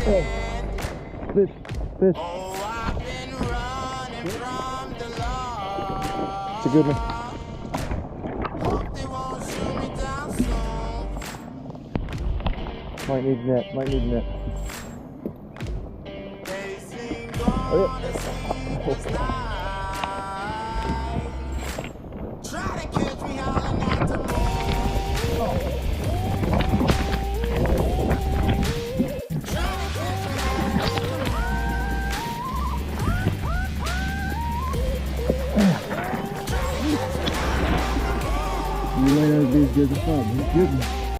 Fish, fish. It's a good one. Might need net, might need net. Oh, yeah. You might have been good fun. He's good.